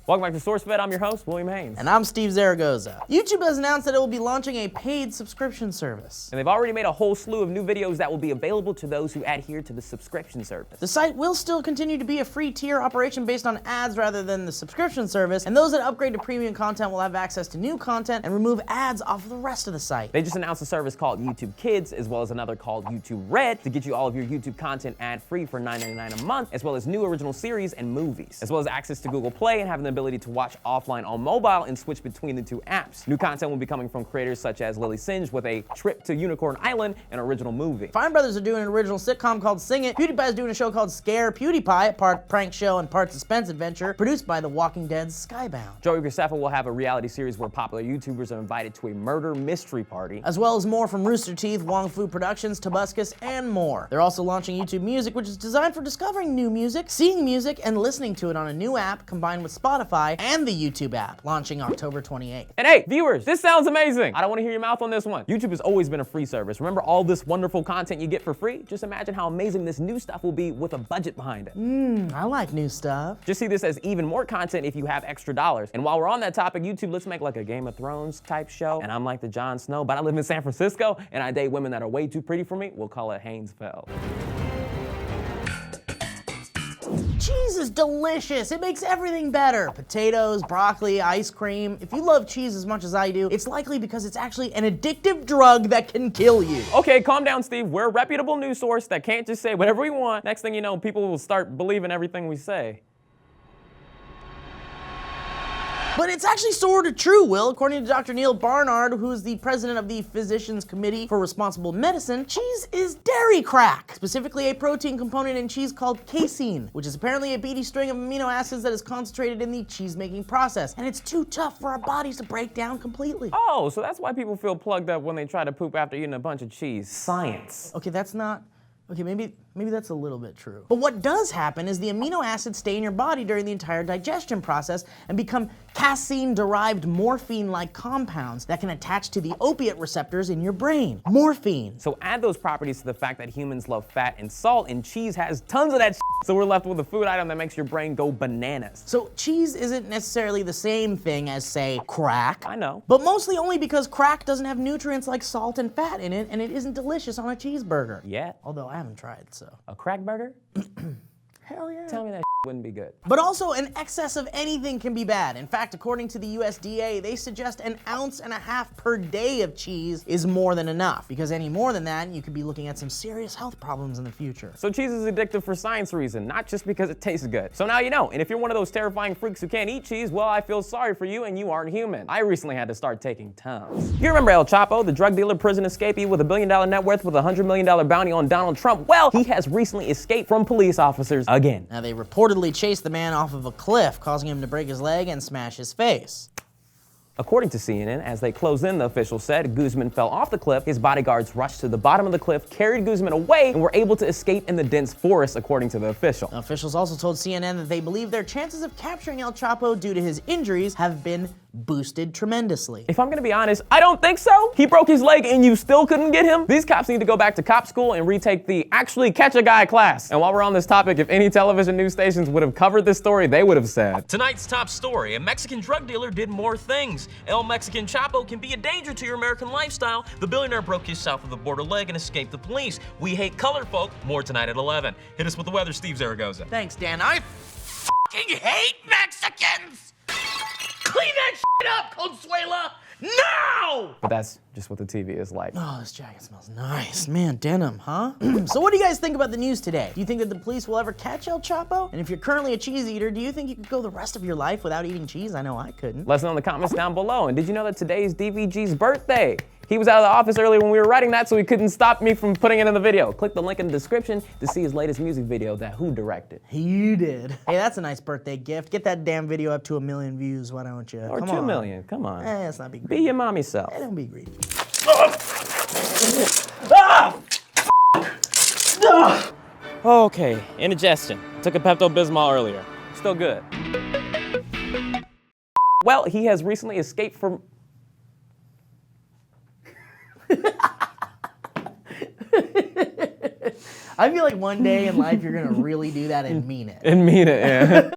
Welcome back to SourceFed. I'm your host, William Haynes. And I'm Steve Zaragoza. YouTube has announced that it will be launching a paid subscription service. And they've already made a whole slew of new videos that will be available to those who adhere to the subscription service. The site will still continue to be a free tier operation based on ads rather than the subscription service, and those that upgrade to premium content will have access to new content and remove ads off of the rest of the site. They just announced a service called YouTube Kids, as well as another called YouTube Red, to get you all of your YouTube content ad-free for $9.99 a month, as well as new original series and movies, as well as access to Google Play and having the ability to watch offline on mobile and switch between the two apps. New content will be coming from creators such as Lily Singe with a trip to Unicorn Island, an original movie. Fine Brothers are doing an original sitcom called Sing It. PewDiePie is doing a show called Scare PewDiePie, part prank show and part suspense adventure, produced by The Walking Dead's Skybound. Joey Graceffa will have a reality series where popular YouTubers are invited to a murder mystery party, as well as more from Rooster Teeth, Wong Fu Productions, Tobuscus, and more. They're also launching YouTube Music, which is designed for discovering new music, seeing music, and listening to it on a new app combined with Spotify and the YouTube app, launching October 28th. And hey, viewers, this sounds amazing. I don't want to hear your mouth on this one. YouTube has always been a free service. Remember all this wonderful content you get for free? Just imagine how amazing this new stuff will be with a budget behind it. I like new stuff. Just see this as even more content if you have extra dollars. And while we're on that topic, YouTube, let's make like a Game of Thrones type show. And I'm like the Jon Snow, but I live in San Francisco and I date women that are way too pretty for me. We'll call it Haynesville. Cheese is delicious. It makes everything better. Potatoes, broccoli, ice cream. If you love cheese as much as I do, it's likely because it's actually an addictive drug that can kill you. Okay, calm down, Steve. We're a reputable news source that can't just say whatever we want. Next thing you know, people will start believing everything we say. But it's actually sort of true, Will. According to Dr. Neil Barnard, who's the president of the Physicians Committee for Responsible Medicine, cheese is dairy crack, specifically a protein component in cheese called casein, which is apparently a beady string of amino acids that is concentrated in the cheese-making process, and it's too tough for our bodies to break down completely. Oh, so that's why people feel plugged up when they try to poop after eating a bunch of cheese. Science. Okay, that's not... Okay, maybe that's a little bit true. But what does happen is the amino acids stay in your body during the entire digestion process and become casein-derived morphine-like compounds that can attach to the opiate receptors in your brain. Morphine. So add those properties to the fact that humans love fat and salt, and cheese has tons of that shit, so we're left with a food item that makes your brain go bananas. So cheese isn't necessarily the same thing as, say, crack. I know. But mostly only because crack doesn't have nutrients like salt and fat in it, and it isn't delicious on a cheeseburger. Yeah. Although I haven't tried, so. A crack burger? Hell yeah. Tell me that wouldn't be good. But also, an excess of anything can be bad. In fact, according to the USDA, they suggest 1.5 ounces per day of cheese is more than enough, because any more than that, you could be looking at some serious health problems in the future. So cheese is addictive for science reason, not just because it tastes good. So now you know, and if you're one of those terrifying freaks who can't eat cheese, well, I feel sorry for you and you aren't human. I recently had to start taking Tums. You remember El Chapo, the drug dealer prison escapee with $1 billion net worth with a $100 million bounty on Donald Trump? Well, he has recently escaped from police officers again. Now, they reportedly chased the man off of a cliff, causing him to break his leg and smash his face. According to CNN, as they closed in, the official said Guzman fell off the cliff. His bodyguards rushed to the bottom of the cliff, carried Guzman away, and were able to escape in the dense forest, according to the official. Now, officials also told CNN that they believe their chances of capturing El Chapo due to his injuries have been boosted tremendously. If I'm gonna be honest, I don't think so. He broke his leg and you still couldn't get him? These cops need to go back to cop school and retake the actually catch a guy class. And while we're on this topic, if any television news stations would have covered this story, they would have said, tonight's top story, a Mexican drug dealer did more things. El Mexican Chapo can be a danger to your American lifestyle. The billionaire broke his south of the border leg and escaped the police. We hate colored folk. More tonight at 11. Hit us with the weather, Steve Zaragoza. Thanks, Dan. I fucking hate Mexicans! Clean that shit up, Consuela! Now! but that's just what the TV is like. Oh, this jacket smells nice. Man, denim, huh? So what do you guys think about the news today? Do you think that the police will ever catch El Chapo? And if you're currently a cheese eater, do you think you could go the rest of your life without eating cheese? I know I couldn't. Let us know in the comments down below. And did you know that today is DVG's birthday? He was out of the office earlier when we were writing that, so he couldn't stop me from putting it in the video. Click the link in the description to see his latest music video that Who directed. You did. Hey, that's a nice birthday gift. Get that damn video up to 1 million views, why don't you? Or 2 million, come on. Let's not be Be greedy. your mommy self. Don't be greedy. Okay, indigestion. Took a Pepto-Bismol earlier. Still good. Well, he has recently escaped from... I feel like one day in life you're gonna really do that and mean it. And mean it, yeah.